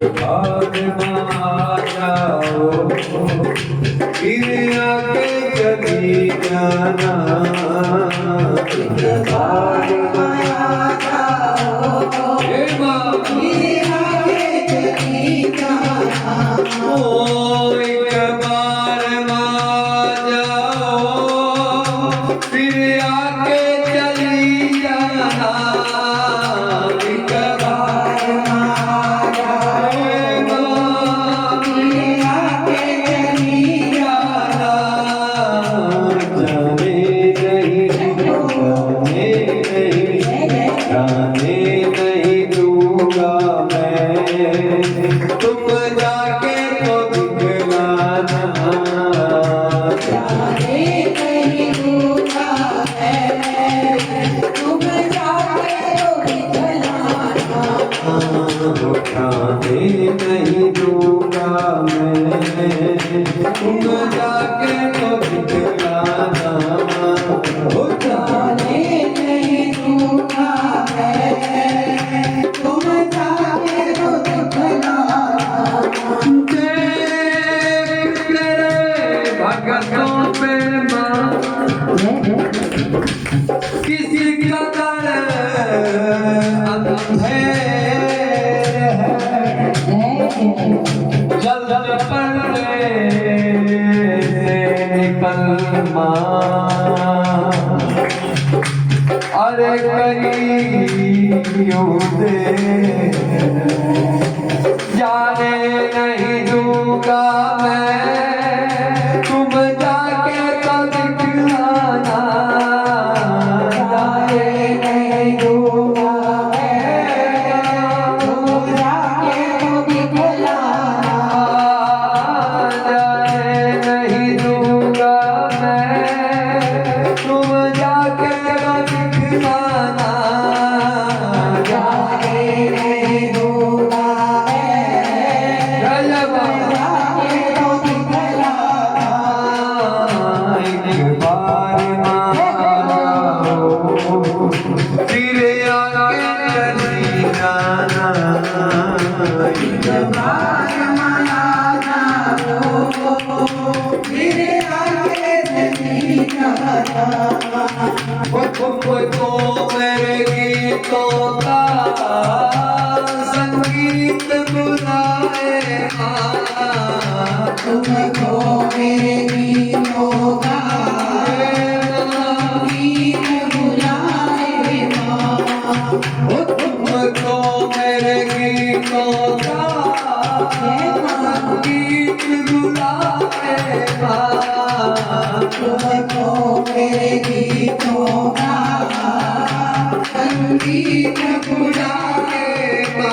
भाग में आ जाओ, फिर आके चली जाना। भाग में आ जाओ, फिर आके चली जाना। ओ एक बार आ जाओ, फिर आके चली जाना। तुम जाके तो दिखलाना, जाने नहीं दूंगा मैं, तुम जाके तो दिखलाना। जाने नहीं दूंगा मैं, तुम जाके तो दिखलाना। जाने नहीं दूंगा मैं, तुम जाके तो दिखलाना। भगतों पे किसी कदर अंधेर है, जल्द पलटे से निकलना। अरे करियो दे, जाने नहीं दूंगा मैं, तुम जाके तो दिखलाना। जाने नहीं दूंगा मैं, तुम जाके तो दिखलाना। जाने नहीं दूंगा मैं, तुम जाके तो दिखलाना। जाने नहीं दूंगा मैं, जाके तो दिखलाना। एक बार आ जाओ, फिर आके चली जाना। बार मना जाओ, फिर आके चली जाना। तुमको मेरे गीतों का संगीत बुलाएगा, तुमको मेरे गीतों का गीत बुलाएगा। तुमको मेरे गीतों का संगीत बुलाएगा। तुमको मेरे गीतों का संगीत बुलाएगा।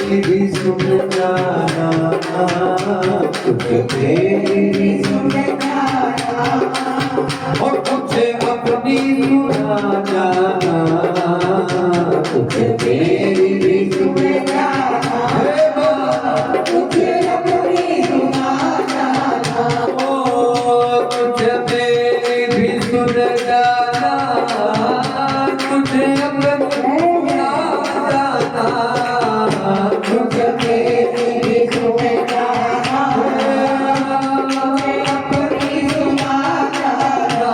तेरी सुन जाना, तेरी सुन जाना, और तुझे अपनी बुला जाना। तुझे तेरी सुन जाना, तुझे अपनी सुना जाना। ओ तुझे मेरी सुन जाना, तुझे अपनी बुला जाना। तुझे मेरी सुन जाना, तुझे अपनी सुना जाना।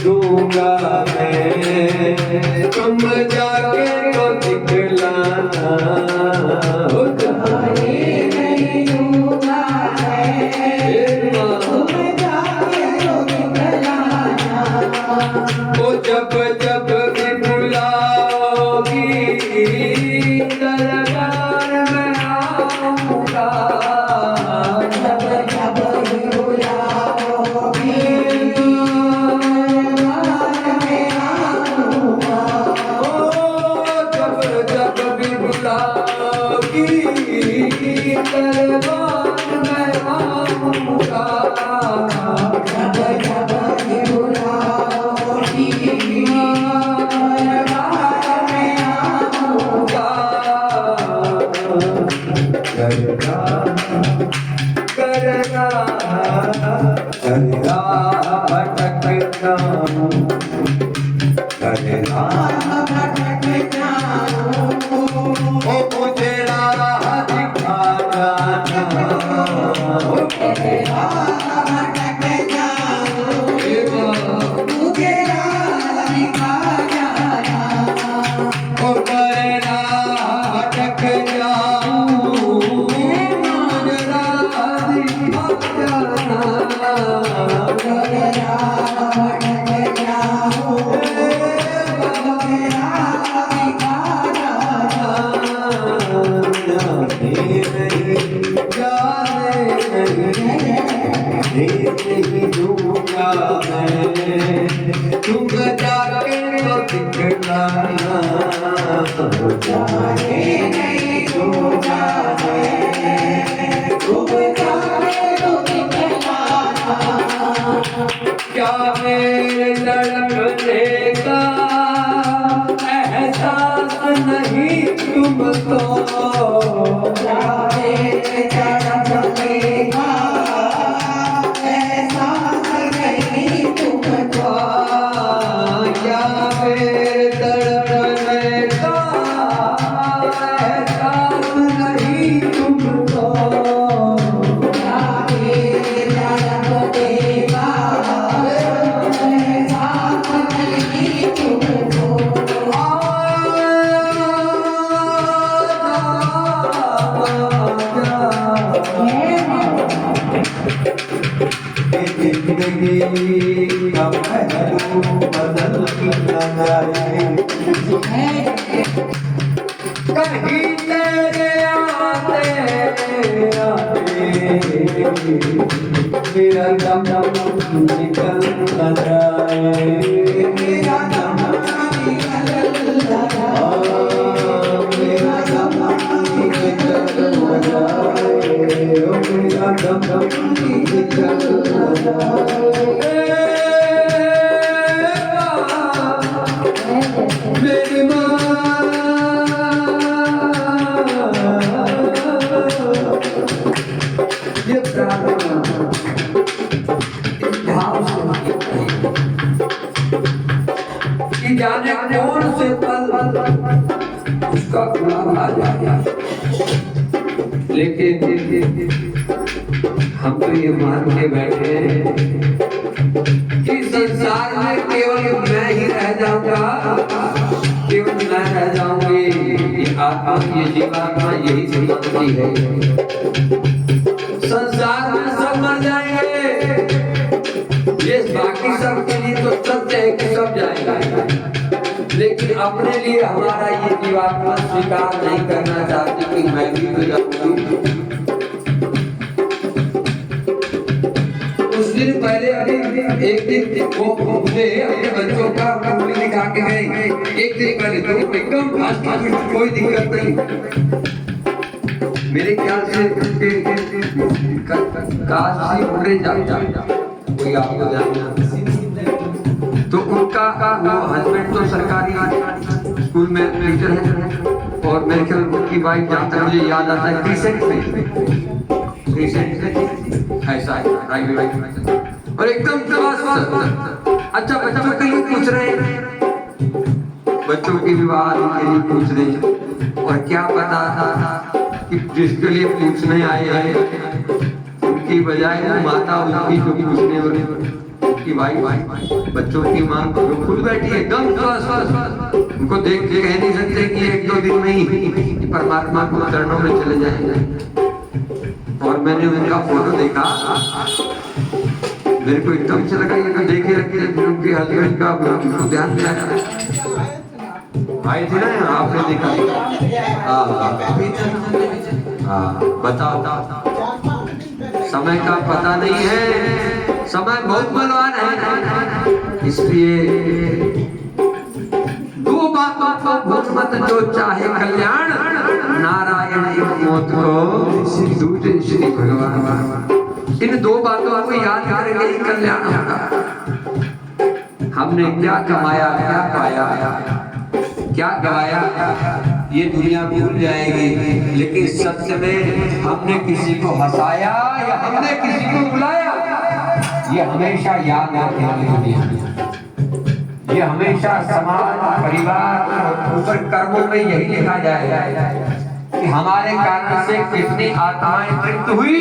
दूंगा मैं, तुम जाके तो दिखलाना। जाने नहीं दूंगा मैं, कजरा भटक जाऊं कजरा भटक जाऊं ओ मुझे राह दिखा जाना मुझे राह भटक जाऊं मुझे राह दिखा जाना ओ कजरा भटक जाऊं मुझे राह दिखा जाना मुझे राह भटक जाऊं मुझे राह दिखा जाना तुम जाके तो दिखलाना जाने नहीं दूंगा तुम जाने तो दिखलाना क्या मेरे धड़कने का एहसास नहीं तुमको जाने धड़कने का एहसास नहीं तुमको क्या मेरे धड़कने का एहसास नहीं तुमको जाने धड़कने का एहसास नहीं तुमको जिंदगी का पहलू बदल न जाए कहीं तेरे आते आते मेरा दम निकल न जाए मेरा दम निकल जाए मेरा दम निकल न जाए मेरा दम निकल न जाए मेरी माँ ये प्रार्थना इस भाव से कि जाने कौन से पल उसका गुलाम आ जाए लेकिन हम तो ये मान के बैठे हैं कि संसार में केवल मैं ही रह जाऊंगा केवल मैं रह जाऊंगी ये आत्मा ये जीवात्मा यही संपत्ति है संसार में सब मर जाएंगे ये बाकी सब के लिए तो सत्य है कि सब जाएगा लेकिन अपने लिए हमारा ये जीवात्मा स्वीकार नहीं करना चाहती कि मैं भी तो जाऊंगी उस दिन पहले एक दिन वो मुझे अपने बच्चों का उंगली दिखा के गए एक दिन पहले तो एकदम फास्ट कोई दिक्कत नहीं मेरे ख्याल से काशी उड़े जा कोई आपको जानना तो उनका वो हस्बैंड तो सरकारी स्कूल में टीचर है और मेरे ख्याल उनकी वाइफ जहाँ तक मुझे याद आता है क्रिसेंट ऐसा है और एकदम अच्छा बच्चों के लिए पूछ रहे हैं बच्चों के विवाह के लिए पूछ रहे हैं और क्या पता था कि जिसके लिए पूछने आए हैं उनकी बजाय वो माता उनकी जो पूछने वाले उनकी भाई बच्चों की मांग खुद बैठी है एकदम उनको देख के कह नहीं सकते कि एक दो दिन में ही परमात्मा को चरणों में चले जाएंगे और मैंने उनका फोटो देखा मेरे को एकदम से लगा ये तो देखे रखे उनके हस्बैंड का उनको ध्यान दिया आए थे ना आपने देखा बताओ समय का पता नहीं है समय बहुत बलवान है इसलिए दो बातों को भूल मत जो चाहे कल्याण नारायण एक मौत को दूसरे श्री भगवान इन दो बातों को याद करेंगे ही कल्याण होगा हमने क्या कमाया क्या पाया क्या गवाया ये दुनिया भूल जाएगी लेकिन सत्य में हमने किसी को हंसाया या हमने किसी को बुलाया ये हमेशा याद रखने वाली होती है। ये हमेशा समाज परिवार और ऊपर कर्मों में यही लिखा जाएगा कि हमारे कारण से कितनी आत्माएं तृप्त हुई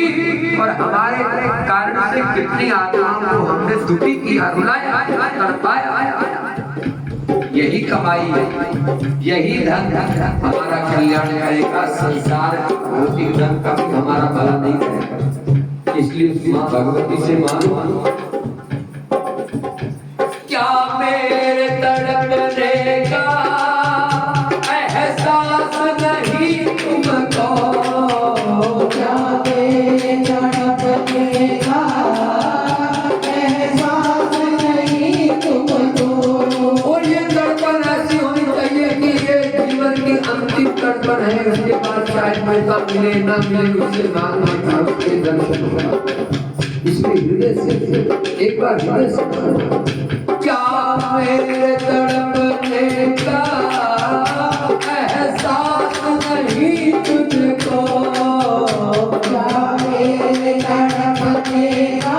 और हमारे कारण से कितनी आत्माओं को हमने दुखी किया, रुलाया, तड़पाया। यही कमाई है, यही धन हमारा कल्याण करेगा। संसार भौतिक धन का भी हमारा भला नहीं करेगा। इसलिए मां भगवती से मानो, क्या मेरे तड़पने का एहसास नहीं तुमको, क्या मेरे तड़पने का एहसास नहीं तुमको। और ये तड़पन ऐसी होनी चाहिए कि ये जीवन की अंतिम तड़पन है। उसके बाद शायद मौका मिले ना मिले, उससे मांग उसके दर्शन होगा। इसलिए हृदय से एक बार हृदय से क्या मेरे तड़पने का एहसास नहीं तुझको, क्या मेरे तड़पने का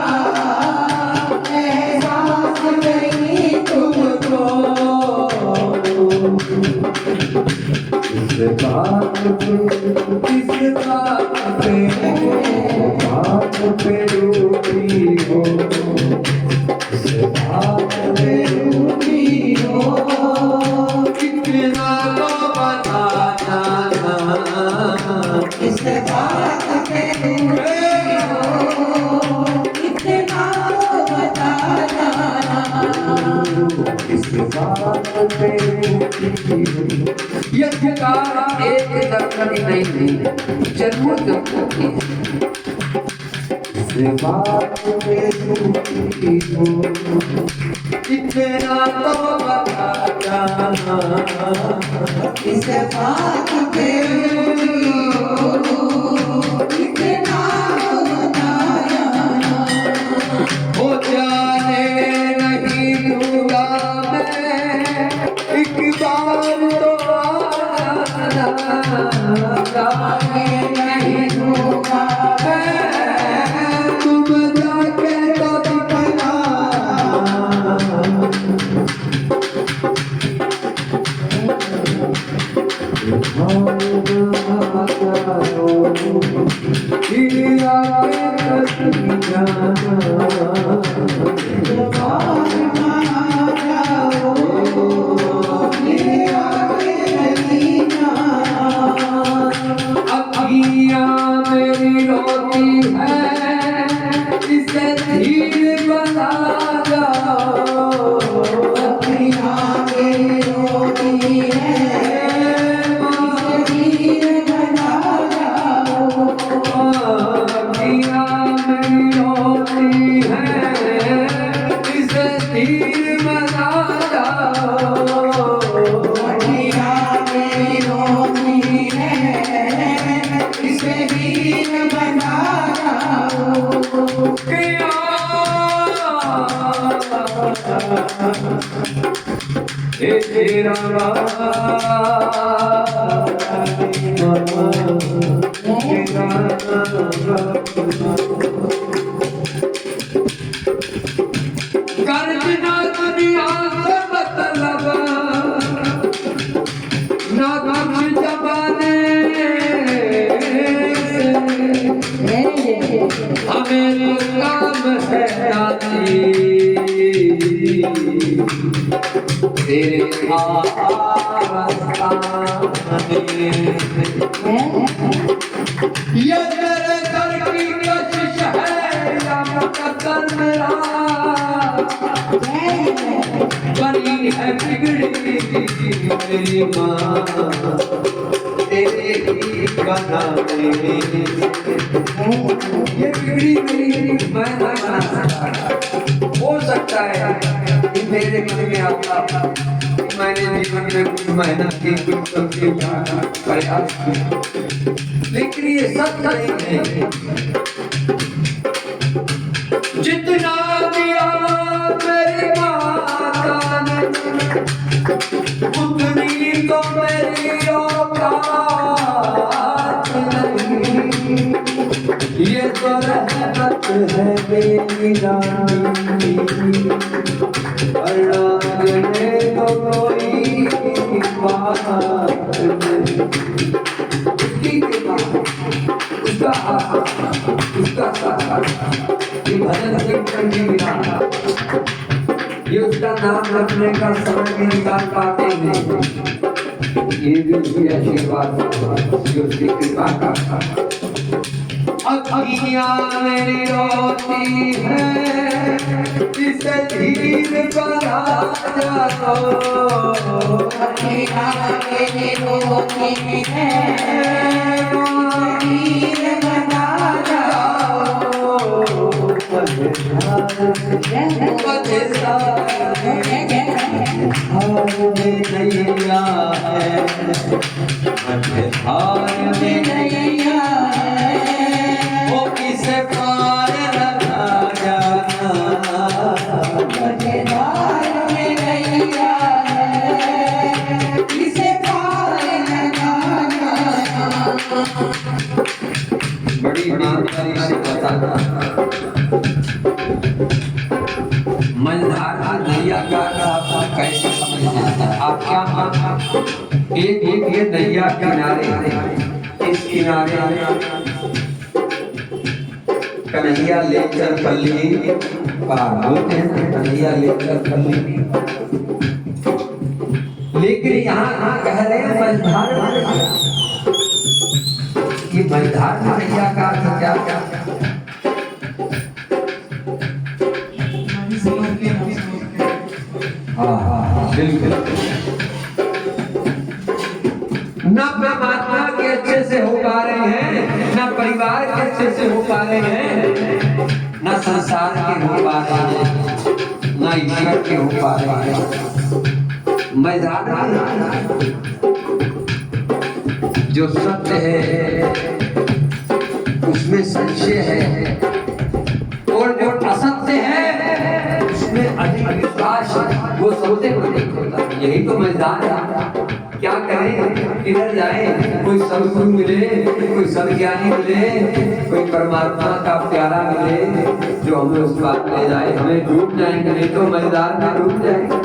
एहसास नहीं तुमको। किस बात पे रूठी हो, किस बात पे रूठी हो, कितना तो बता जाना, किस बात पे रूठे हो, कितना तो बता जाना। किस बात पे रूठी हो। ये अधिकार एक दर्शन ही नहीं, जन्मों जन्मों की बात पे रूठी हो, इतना तो बता जाना, किस बात पे रूठी हो, कितना तो बता जाना। हो जाने नहीं दूंगा मैं, एक बार तो आना, जाने नहीं दूंगा मैं, तुम जाके तो दिखना। मेरी रोती है, इसे धीर बना जाओ। अखियाँ मेरी रोती है, इसे धीर बना जाओ। अखियाँ मेरी रोती है, इसे धीर बना जाओ। अखियाँ मेरी रोती है, इसे धीर बना जाओ। कर्जना दुनिया से मतलब ना कुछ जमाने से, हमें काम है आती तेरे आस्थाने। ये तेरे दर की कशिश है या मुकद्दर मेरा, बनी है बिगड़ी मेरी माँ तेरे ही बनाने। ये बिगड़ी मेरी मैं ना बना सकता। हो सकता है कि मेरे मन में आता, मैंने जीवन में कुछ मेहनत की, कुछ करके प्रयास किया, लेकिन ये सब नहीं है। जितना दिया मेरी माता ने, उतनी तो मेरी औकात नहीं। ये तो रहमत है मेरी रानी, अल्लाह तो कोई बात नहीं। उसकी कृपा, उसका सहारा, ये भजन कीर्तन की विधा, ये उसका नाम रखने का समय भी निकाल पाते हैं, ये भी उसकी आशीर्वाद, ये उसकी कृपा का। अखियाँ मेरी रोती है, इसे धीर बना जाओ। अखियाँ मेरी रोती है, धीर बना जाओ। नैया है, मझधार में नैया है, वो किसे पार लगा जाना। मझधार में नैया है, किसे पार लगा जाना। बड़ी ईमानदारी से बताना, मझधार नैया का कैसे समझना है? आप क्या मानते? एक ये नैया किनारे, इस किनारे कन्हैया लेकर पल्ली पार होते हैं, कन्हैया लेकर पल्ली। लेकिन यहाँ कह रहे हैं मझधार, ये मझधार नैया का अर्थ क्या क्या? बिल्कुल न परमात्मा के अच्छे से हो पा रहे हैं, न परिवार के अच्छे से हो पा रहे हैं, न संसार के हो पा रहे हैं, न ईश्वर के हो पा रहे हैं। मैदान जो सत्य है उसमें संशय है, और जो असत्य है उसमें अधिक विश्वास, वो सोते को नहीं होता। यही तो मैदान है। क्या करें, किधर जाए? कोई सदगुरु मिले, कोई सदज्ञानी मिले, कोई परमात्मा का प्यारा मिले जो हमें उस बात ले जाए। हमें डूब जाएंगे, नहीं तो मझधार में डूब जाएंगे।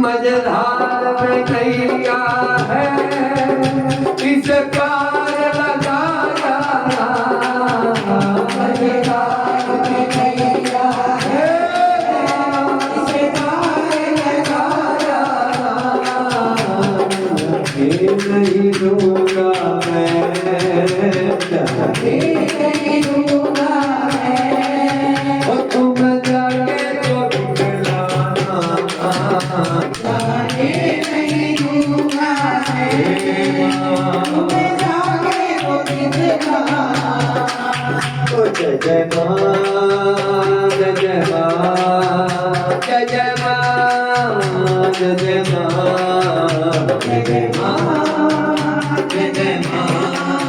मझधार में नैया है, इसे पार लगा जाना। मझधार में नैया है, किसे पार लगा जाना। नहीं दूंगा मैं, नहीं दूंगा मैं, और तुम जाके तो दिखलाना। जाने नहीं दूंगा मैं, तुम्हें जाके वो दिखलाना। जय जय माँ, जय जय माँ, जय जय माँ, जय जय माँ, जय जय माँ, जय जय माँ।